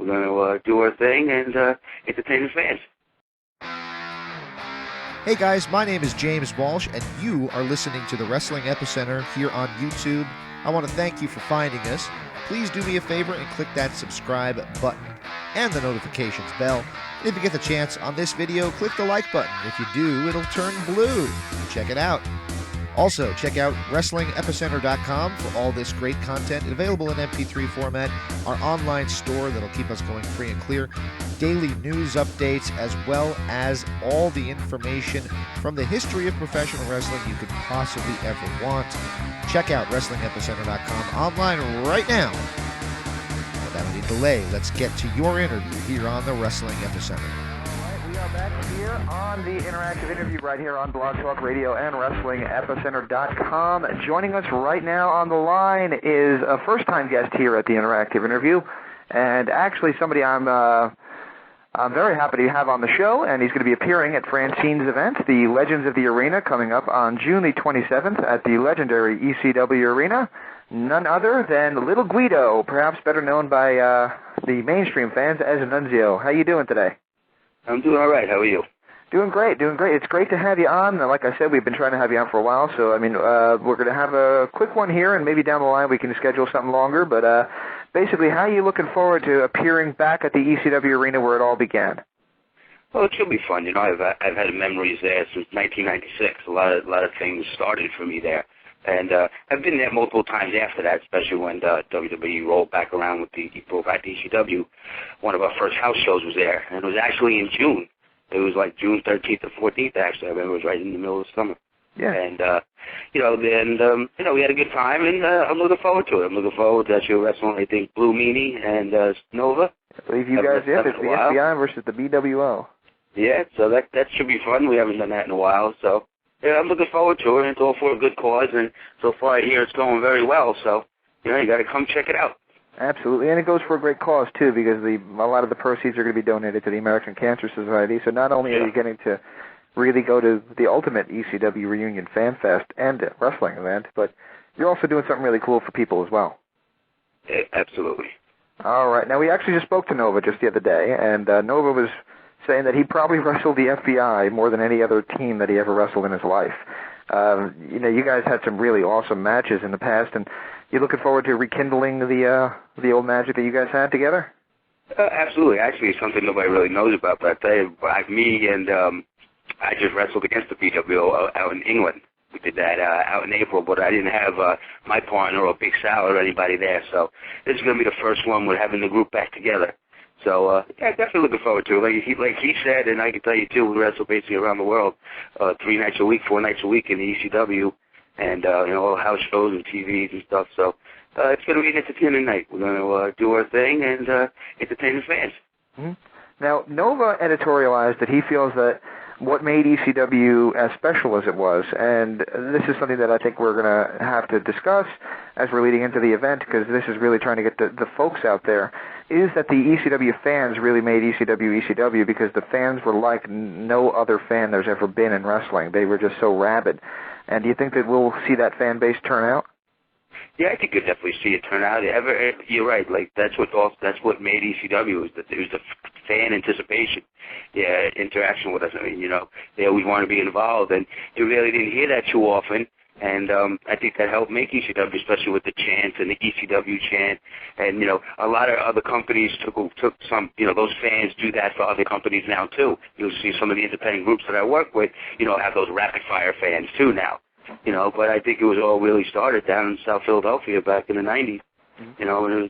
going to do our thing and entertain the fans. Hey guys, my name is James Walsh, and you are listening to the Wrestling Epicenter here on YouTube. I want to thank you for finding us. Please do me a favor and click that subscribe button and the notifications bell. And if you get the chance on this video, click the like button. If you do, it'll turn blue. Check it out. Also, check out WrestlingEpicenter.com for all this great content available in MP3 format, our online store that'll keep us going free and clear, daily news updates, as well as all the information from the history of professional wrestling you could possibly ever want. Check out WrestlingEpicenter.com online right now. Without any delay, let's get to your interview here on the Wrestling Epicenter. We are back here on the interactive interview right here on Blog Talk Radio and WrestlingEpicenter.com. Joining us right now on the line is a first-time guest here at the interactive interview, and actually somebody I'm very happy to have on the show, and he's going to be appearing at Francine's event, the Legends of the Arena, coming up on June the 27th at the legendary ECW Arena. None other than Little Guido, perhaps better known by the mainstream fans as Nunzio. How you doing today? I'm doing all right. How are you? Doing great, doing great. It's great to have you on. Like I said, we've been trying to have you on for a while, so, we're going to have a quick one here, and maybe down the line we can schedule something longer, but basically, how are you looking forward to appearing back at the ECW Arena where it all began? Well, it should be fun. You know, I've had memories there since 1996. A lot of things started for me there. And I've been there multiple times after that, especially when WWE rolled back around with brought back the ECW. One of our first house shows was there, and it was actually in June. It was like June 13th or 14th, actually. I remember it was right in the middle of summer. Yeah. And, we had a good time, and I'm looking forward to it. I'm looking forward to actually wrestling, I think, Blue Meanie and Nova. I believe you guys, it's the FBI versus the BWO. Yeah, so that should be fun. We haven't done that in a while, so... Yeah, I'm looking forward to it. It's all for a good cause, and so far I hear it's going very well. So, you got to come check it out. Absolutely, and it goes for a great cause, too, because a lot of the proceeds are going to be donated to the American Cancer Society. So not only are you getting to really go to the ultimate ECW reunion fan fest and wrestling event, but you're also doing something really cool for people as well. Yeah, absolutely. All right. Now, we actually just spoke to Nova just the other day, and Nova was saying that he probably wrestled the FBI more than any other team that he ever wrestled in his life. You guys had some really awesome matches in the past, and you're looking forward to rekindling the old magic that you guys had together? Absolutely. Actually, it's something nobody really knows about, but I tell you, me and I just wrestled against the BWO out in England. We did that out in April, but I didn't have my partner or Big Sal or anybody there, so this is going to be the first one with having the group back together. So, definitely looking forward to it. Like he said, and I can tell you, too, we wrestle basically around the world 3 nights a week, 4 nights a week in the ECW, and, all house shows and TVs and stuff. So, it's going to be an entertaining night. We're going to do our thing and entertain the fans. Mm-hmm. Now, Nova editorialized that he feels that what made ECW as special as it was, and this is something that I think we're going to have to discuss as we're leading into the event, because this is really trying to get the folks out there, is that the ECW fans really made ECW because the fans were like no other fan there's ever been in wrestling. They were just so rabid. And do you think that we'll see that fan base turn out? Yeah, I think you'll definitely see it turn out. You're right. Like that's what made ECW was that there was the fan anticipation, interaction with us. I mean, they always want to be involved, and you really didn't hear that too often. And I think that helped make ECW, especially with the chants and the ECW chant. And a lot of other companies took some. Those fans do that for other companies now too. You'll see some of the independent groups that I work with, have those rapid fire fans too now. But I think it was all really started down in South Philadelphia back in the 90s. And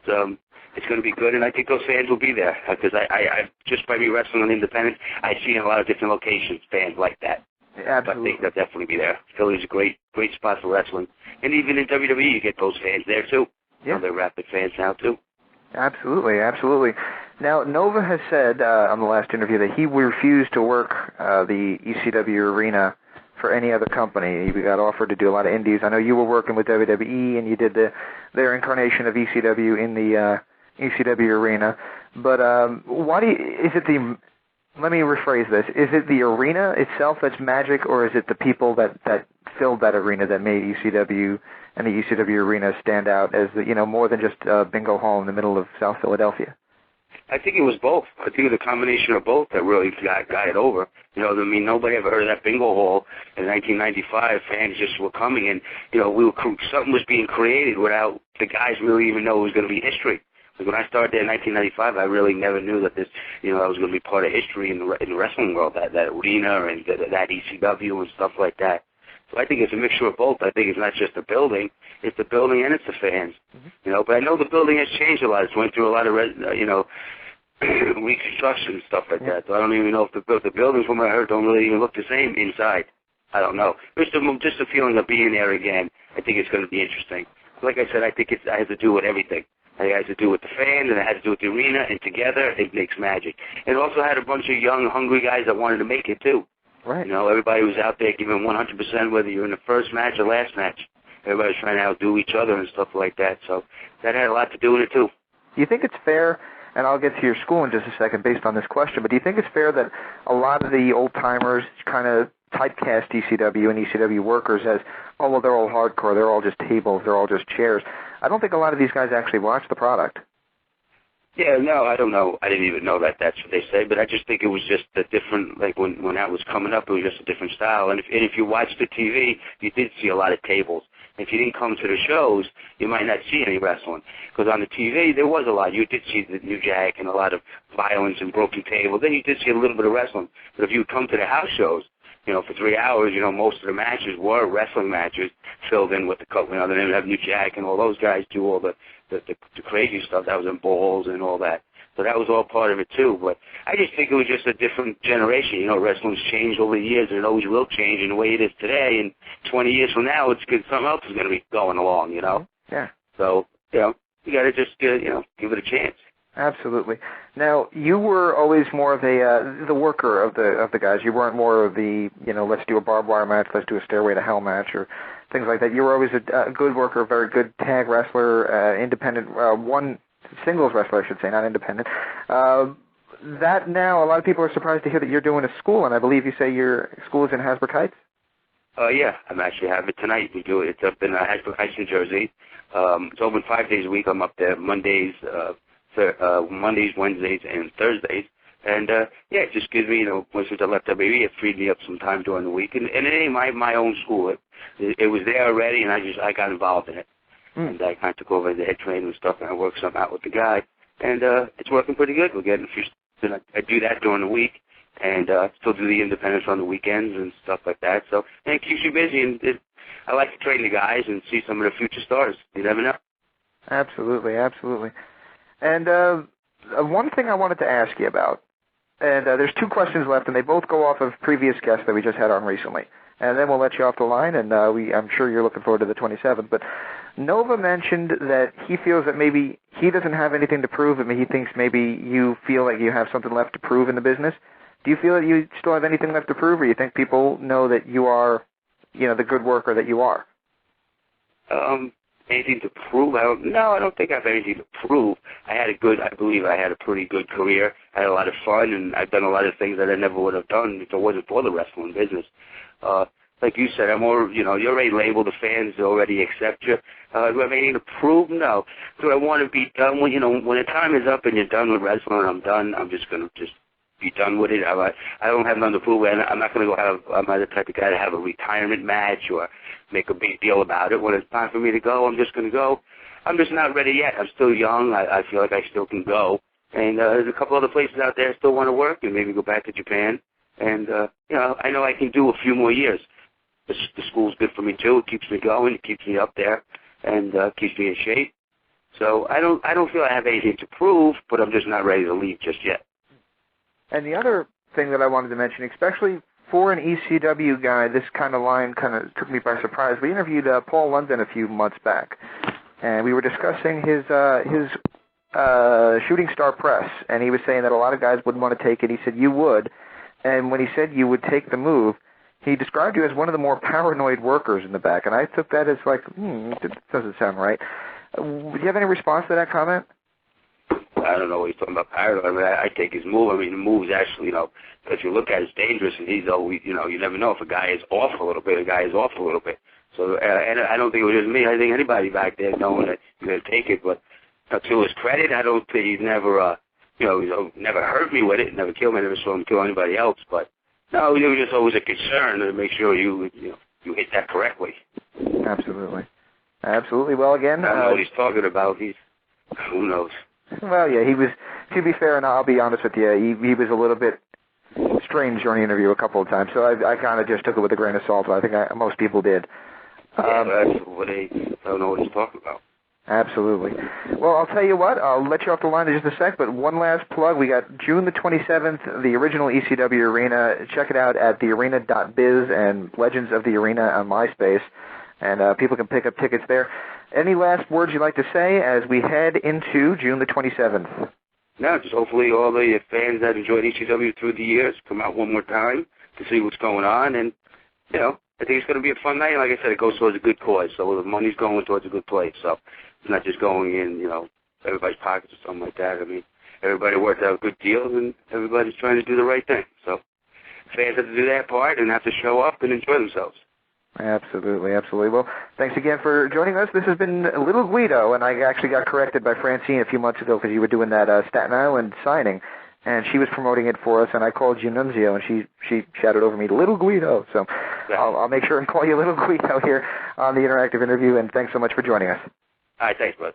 it's going to be good, and I think those fans will be there because I just by me wrestling on independent, I see in a lot of different locations fans like that. Absolutely. I think they'll definitely be there. Philly's a great spot for wrestling, and even in WWE you get those fans there too. Yeah, they're rapid fans now too. Absolutely. Now, Nova has said on the last interview that he refused to work the ECW arena for any other company. He got offered to do a lot of indies. I know you were working with WWE, and you did their incarnation of ECW in the ECW arena. But let me rephrase this. Is it the arena itself that's magic, or is it the people that filled that arena that made ECW and the ECW arena stand out as more than just a bingo hall in the middle of South Philadelphia? I think it was both. I think it was a combination of both that really got it over. You know, I mean, nobody ever heard of that bingo hall in 1995. Fans just were coming, and you know, something was being created without the guys really even know it was going to be history. Like when I started there in 1995, I really never knew that this, you know, I was going to be part of history in the wrestling world. That arena and that ECW and stuff like that. So I think it's a mixture of both. I think it's not just the building; it's the building and it's the fans. Mm-hmm. You know, but I know the building has changed a lot. It's went through a lot of, you know, reconstruction and stuff like that. So I don't even know if the buildings, from what I heard, don't really even look the same inside. I don't know. Just a feeling of being there again. I think it's going to be interesting. Like I said, I think it has to do with everything. It has to do with the fans, and it has to do with the arena, and together it makes magic. It also had a bunch of young, hungry guys that wanted to make it too. Right. You know, everybody was out there giving 100%, whether you're in the first match or last match. Everybody was trying to outdo each other and stuff like that. So that had a lot to do with it too. Do you think it's fair? And I'll get to your school in just a second based on this question, but do you think it's fair that a lot of the old-timers kind of typecast ECW and ECW workers as, oh, well, they're all hardcore, they're all just tables, they're all just chairs? I don't think a lot of these guys actually watch the product. Yeah, no, I don't know. I didn't even know that that's what they say, but I just think it was just a different, like when that was coming up, it was just a different style. And if you watched the TV, you did see a lot of tables. If you didn't come to the shows, you might not see any wrestling. Because on the TV, there was a lot. You did see the New Jack and a lot of violence and broken tables. Then you did see a little bit of wrestling. But if you come to the house shows, you know, for 3 hours, you know, most of the matches were wrestling matches filled in with the couple. You know, they didn't have New Jack and all those guys do all the crazy stuff that was in balls and all that. So that was all part of it too. But I just think it was just a different generation. You know, wrestling's changed over the years, and it always will change in the way it is today. And 20 years from now, it's good. Something else is going to be going along. You know. Yeah. So you know, you got to just you know, give it a chance. Absolutely. Now, you were always more of the worker of the guys. You weren't more of the, you know, let's do a barbed wire match, let's do a Stairway to Hell match, or things like that. You were always a good worker, a very good tag wrestler, independent, one singles wrestler, I should say, not independent. That now, a lot of people are surprised to hear that you're doing a school, and I believe you say your school is in Hasbrook Heights? Yeah, I'm actually having it tonight. We do it. It's up in Hasbrook Heights, New Jersey. It's open 5 days a week. I'm up there Mondays, Wednesdays, and Thursdays. And, yeah, it just gives me, you know, since I left WWE, it freed me up some time during the week. And it ain't my own school. It was there already, and I got involved in it. And I kind of took over the head trainer and stuff, and I worked something out with the guy. And it's working pretty good. We're getting a few. I do that during the week, and still do the independents on the weekends and stuff like that. So, and it keeps you busy, and I like to train the guys and see some of the future stars. You never know. Absolutely, absolutely. And one thing I wanted to ask you about, and there's two questions left, and they both go off of previous guests that we just had on recently. And then we'll let you off the line, and I'm sure you're looking forward to the 27th. But Nova mentioned that he feels that maybe he doesn't have anything to prove, and he thinks maybe you feel like you have something left to prove in the business. Do you feel that you still have anything left to prove, or you think people know that you are, you know, the good worker that you are? Anything to prove? I don't think I have anything to prove. I believe I had a pretty good career. I had a lot of fun, and I've done a lot of things that I never would have done if it wasn't for the wrestling business. Like you said, I'm more, you know, you're already labeled, the fans already accept you. Do I have anything to prove? No. Do I want to be done with, you know, when the time is up and you're done with wrestling, I'm done. I'm just going to be done with it. I don't have nothing to prove, and I'm not going to I'm not the type of guy to have a retirement match or make a big deal about it. When it's time for me to go, I'm just going to go. I'm just not ready yet. I'm still young. I feel like I still can go. And there's a couple other places out there I still want to work and maybe go back to Japan. And, you know, I know I can do a few more years. The school's good for me, too. It keeps me going. It keeps me up there and keeps me in shape. So I don't feel I have anything to prove, but I'm just not ready to leave just yet. And the other thing that I wanted to mention, especially for an ECW guy, this kind of line kind of took me by surprise. We interviewed Paul London a few months back, and we were discussing his shooting star press, and he was saying that a lot of guys wouldn't want to take it. He said you would, and when he said you would take the move, he described you as one of the more paranoid workers in the back, and I took that as like, it doesn't sound right. Do you have any response to that comment? I don't know what he's talking about paranoid. I mean, I take his move. I mean, the move's actually, you know, if you look at it, it's dangerous, and he's always, you know, you never know if a guy is off a little bit, So, and I don't think it was just me. I think anybody back there knowing that you're going to take it. But to his credit, I don't think he's never you know, he never hurt me with it, never killed me, never saw him kill anybody else. But no, it was just always a concern to make sure you hit that correctly. Absolutely. Absolutely. Well, again, I don't know what he's talking about. Who knows? Well, yeah, he was. To be fair, and I'll be honest with you, he was a little bit strange during the interview a couple of times. So I kind of just took it with a grain of salt. I think most people did. That's what they don't know what he's talking about. Absolutely. Well, I'll tell you what, I'll let you off the line in just a sec, but one last plug. We got June the 27th, the original ECW Arena. Check it out at thearena.biz and Legends of the Arena on MySpace, and people can pick up tickets there. Any last words you'd like to say as we head into June the 27th? No, just hopefully all the fans that enjoyed ECW through the years come out one more time to see what's going on, and, you know, I think it's going to be a fun night. Like I said, it goes towards a good cause, so the money's going towards a good place. So it's not just going in, you know, everybody's pockets or something like that. I mean, everybody worked out good deals, and everybody's trying to do the right thing. So fans have to do that part and have to show up and enjoy themselves. Absolutely, absolutely. Well, thanks again for joining us. This has been Little Guido, and I actually got corrected by Francine a few months ago because you were doing that Staten Island signing, and she was promoting it for us, and I called you Nunzio, and she shouted over me, Little Guido. So I'll make sure and call you Little Guido here on the Interactive Interview, and thanks so much for joining us. All right, thanks, bud.